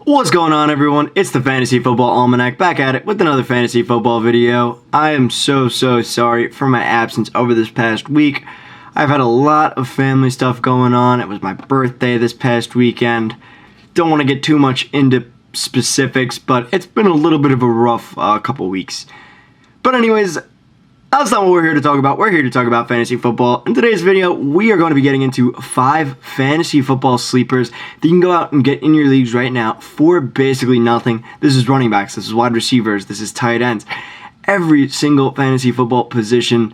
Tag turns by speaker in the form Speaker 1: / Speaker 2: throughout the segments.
Speaker 1: What's going on, everyone? It's the Fantasy Football Almanac back at it with another fantasy football video. I am so sorry for my absence over this past week. I've had a lot of family stuff going on. It was my birthday this past weekend. Don't want to get too much into specifics, but it's been a little bit of a rough couple weeks. But anyways, that's not what we're here to talk about. We're here to talk about fantasy football. In today's video, we are going to be getting into 5 fantasy football sleepers that you can go out and get in your leagues right now for basically nothing. This is running backs, this is wide receivers, this is tight ends. Every single fantasy football position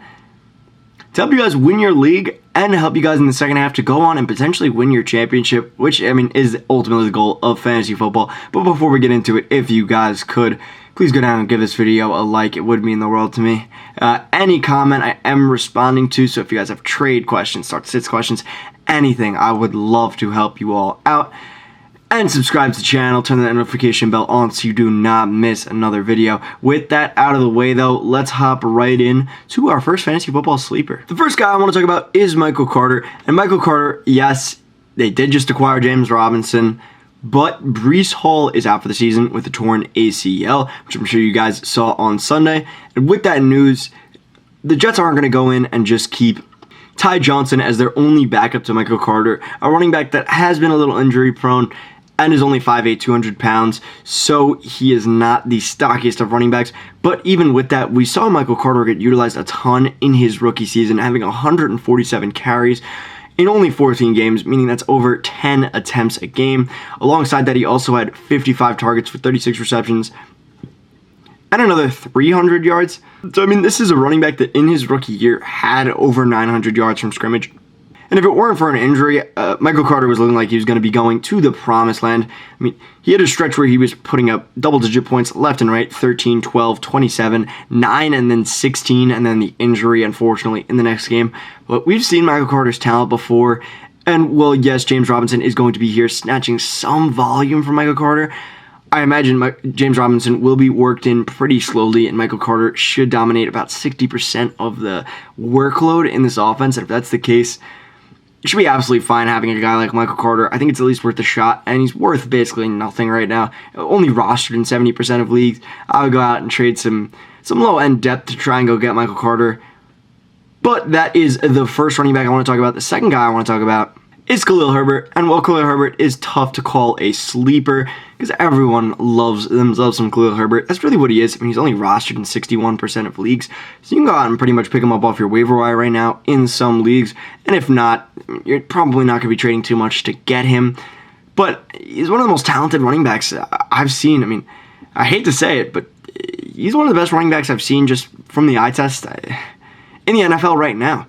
Speaker 1: to help you guys win your league and help you guys in the second half to go on and potentially win your championship, which, is ultimately the goal of fantasy football. But before we get into it, if you guys could, please go down and give this video a like. It would mean the world to me. Any comment I am responding to, so if you guys have trade questions, start sits questions, anything, I would love to help you all out. And subscribe to the channel, turn that notification bell on so you do not miss another video. With that out of the way, though, let's hop right in to our first fantasy football sleeper. The first guy I want to talk about is Michael Carter. And Michael Carter, yes, they did just acquire James Robinson, but Breece Hall is out for the season with a torn ACL, which I'm sure you guys saw on Sunday. And with that news, the Jets aren't going to go in and just keep Ty Johnson as their only backup to Michael Carter, a running back that has been a little injury prone and is only 5'8", 200 pounds, so he is not the stockiest of running backs. But even with that, we saw Michael Carter get utilized a ton in his rookie season, having 147 carries in only 14 games, meaning that's over 10 attempts a game. Alongside that, he also had 55 targets for 36 receptions and another 300 yards. So, this is a running back that in his rookie year had over 900 yards from scrimmage. And if it weren't for an injury, Michael Carter was looking like he was going to be going to the promised land. He had a stretch where he was putting up double-digit points left and right, 13, 12, 27, 9, and then 16, and then the injury, unfortunately, in the next game. But we've seen Michael Carter's talent before, and, well, yes, James Robinson is going to be here snatching some volume from Michael Carter. I imagine James Robinson will be worked in pretty slowly, and Michael Carter should dominate about 60% of the workload in this offense, and if that's the case, it should be absolutely fine having a guy like Michael Carter. I think it's at least worth a shot, and he's worth basically nothing right now. Only rostered in 70% of leagues. I would go out and trade some low-end depth to try and go get Michael Carter. But that is the first running back I want to talk about. The second guy I want to talk about is Khalil Herbert. And while Khalil Herbert is tough to call a sleeper, because everyone loves some Khalil Herbert, that's really what he is. He's only rostered in 61% of leagues, so you can go out and pretty much pick him up off your waiver wire right now in some leagues. And if not, you're probably not going to be trading too much to get him. But he's one of the most talented running backs I've seen. I hate to say it, but he's one of the best running backs I've seen just from the eye test in the NFL right now.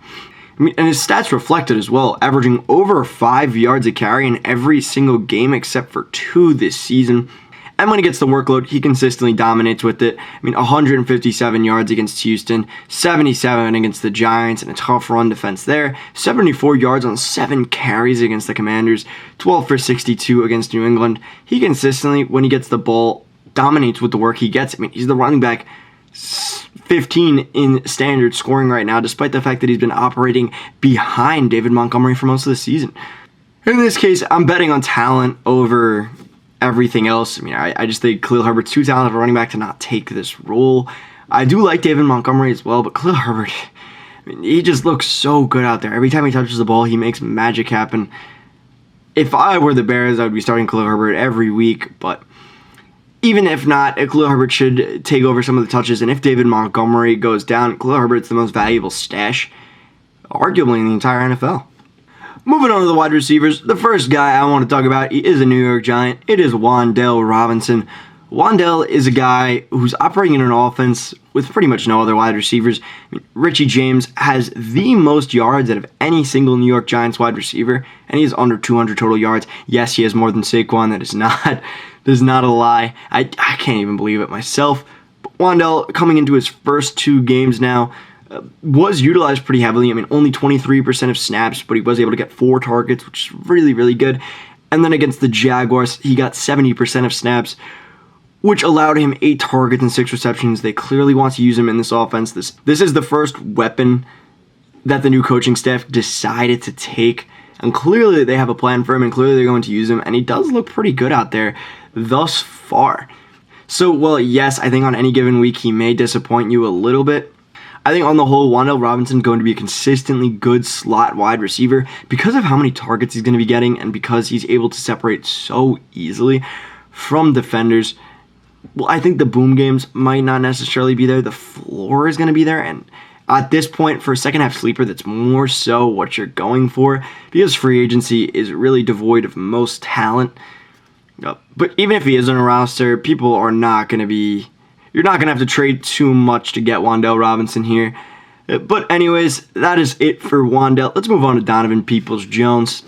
Speaker 1: And his stats reflect it as well, averaging over 5 yards a carry in every single game except for 2 this season. And when he gets the workload, he consistently dominates with it. 157 yards against Houston, 77 against the Giants, and a tough run defense there. 74 yards on 7 carries against the Commanders, 12 for 62 against New England. He consistently, when he gets the ball, dominates with the work he gets. He's the running back 15 in standard scoring right now, despite the fact that he's been operating behind David Montgomery for most of the season. In this case, I'm betting on talent over everything else. I just think Khalil Herbert's too talented of a running back to not take this role. I do like David Montgomery as well, but Khalil Herbert, he just looks so good out there. Every time he touches the ball, he makes magic happen. If I were the Bears, I would be starting Khalil Herbert every week, but even if not, Khalil Herbert should take over some of the touches, and if David Montgomery goes down, Khalil Herbert's the most valuable stash, arguably in the entire NFL. Moving on to the wide receivers, the first guy I want to talk about is a New York Giant. It is Wan'Dale Robinson. Wan'Dale is a guy who's operating in an offense with pretty much no other wide receivers. Richie James has the most yards out of any single New York Giants wide receiver, and he has under 200 total yards. Yes, he has more than Saquon. That is not a lie. I can't even believe it myself. But Wan'Dale, coming into his first 2 games now, was utilized pretty heavily. Only 23% of snaps, but he was able to get 4 targets, which is really, really good. And then against the Jaguars, he got 70% of snaps, which allowed him 8 targets and 6 receptions. They clearly want to use him in this offense. This is the first weapon that the new coaching staff decided to take. And clearly they have a plan for him, and clearly they're going to use him, and he does look pretty good out there. thus far. So, well, yes, I think on any given week he may disappoint you a little bit. I think on the whole, Wan'Dale Robinson is going to be a consistently good slot wide receiver because of how many targets he's going to be getting and because he's able to separate so easily from defenders. Well, I think the boom games might not necessarily be there. The floor is going to be there, and at this point, for a second half sleeper, that's more so what you're going for because free agency is really devoid of most talent. But even if he is on a roster, people are not going to be... You're not going to have to trade too much to get Wan'Dale Robinson here. But anyways, that is it for Wan'Dale. Let's move on to Donovan Peoples-Jones.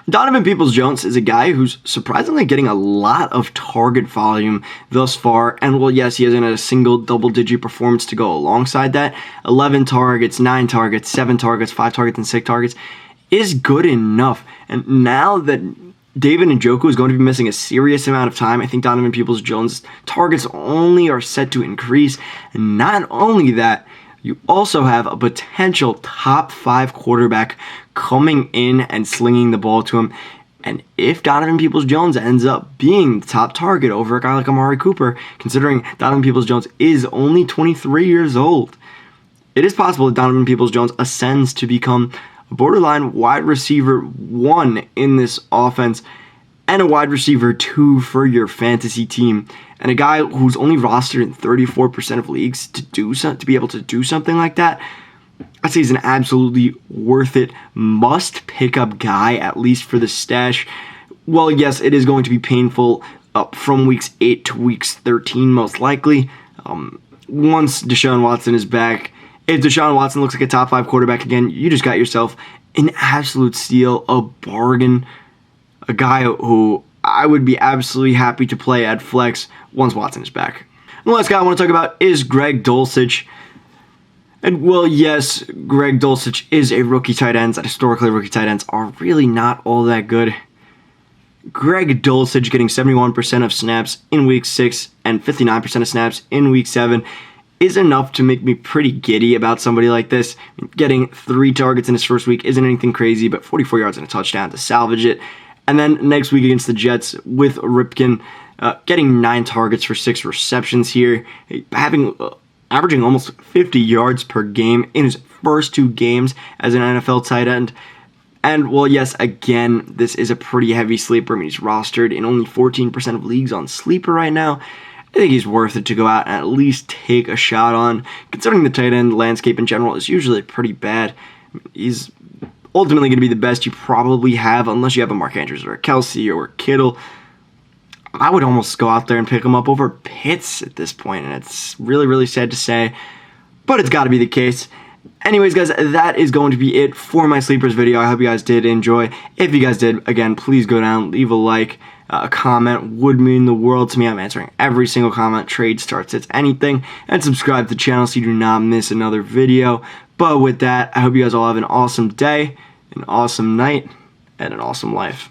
Speaker 1: Donovan Peoples-Jones is a guy who's surprisingly getting a lot of target volume thus far. And, well, yes, he hasn't had a single double-digit performance to go alongside that. 11 targets, 9 targets, 7 targets, 5 targets, and 6 targets is good enough. And now that David Njoku is going to be missing a serious amount of time, I think Donovan Peoples-Jones' targets only are set to increase. And not only that, you also have a potential top 5 quarterback coming in and slinging the ball to him. And if Donovan Peoples-Jones ends up being the top target over a guy like Amari Cooper, considering Donovan Peoples-Jones is only 23 years old, it is possible that Donovan Peoples-Jones ascends to become a borderline wide receiver 1 in this offense and a wide receiver 2 for your fantasy team. And a guy who's only rostered in 34% of leagues to be able to do something like that, I'd say he's an absolutely worth it, must pick up guy, at least for the stash. Well, yes, it is going to be painful from weeks 8 to weeks 13, most likely. Once Deshaun Watson is back, if Deshaun Watson looks like a top 5 quarterback again, you just got yourself an absolute steal, a bargain, a guy who I would be absolutely happy to play at flex once Watson is back. And the last guy I want to talk about is Greg Dulcich. And, well, yes, Greg Dulcich is a rookie tight end, and historically rookie tight ends are really not all that good. Greg Dulcich getting 71% of snaps in week 6 and 59% of snaps in week 7 is enough to make me pretty giddy about somebody like this. Getting 3 targets in his first week isn't anything crazy, but 44 yards and a touchdown to salvage it. And then next week against the Jets with Ripken, getting 9 targets for 6 receptions here, averaging almost 50 yards per game in his first 2 games as an NFL tight end. And, well, yes, again, this is a pretty heavy sleeper. I mean, he's rostered in only 14% of leagues on sleeper right now. I think he's worth it to go out and at least take a shot on, considering the tight end landscape in general is usually pretty bad. He's ultimately going to be the best you probably have, unless you have a Mark Andrews or a Kelsey or a Kittle. I would almost go out there and pick him up over Pitts at this point, and it's really, really sad to say, but it's got to be the case. Anyways, guys, that is going to be it for my sleepers video. I hope you guys did enjoy. If you guys did, again, please go down, leave a like. A comment would mean the world to me. I'm answering every single comment, trade, start, sits, anything. And subscribe to the channel so you do not miss another video. But with that, I hope you guys all have an awesome day, an awesome night, and an awesome life.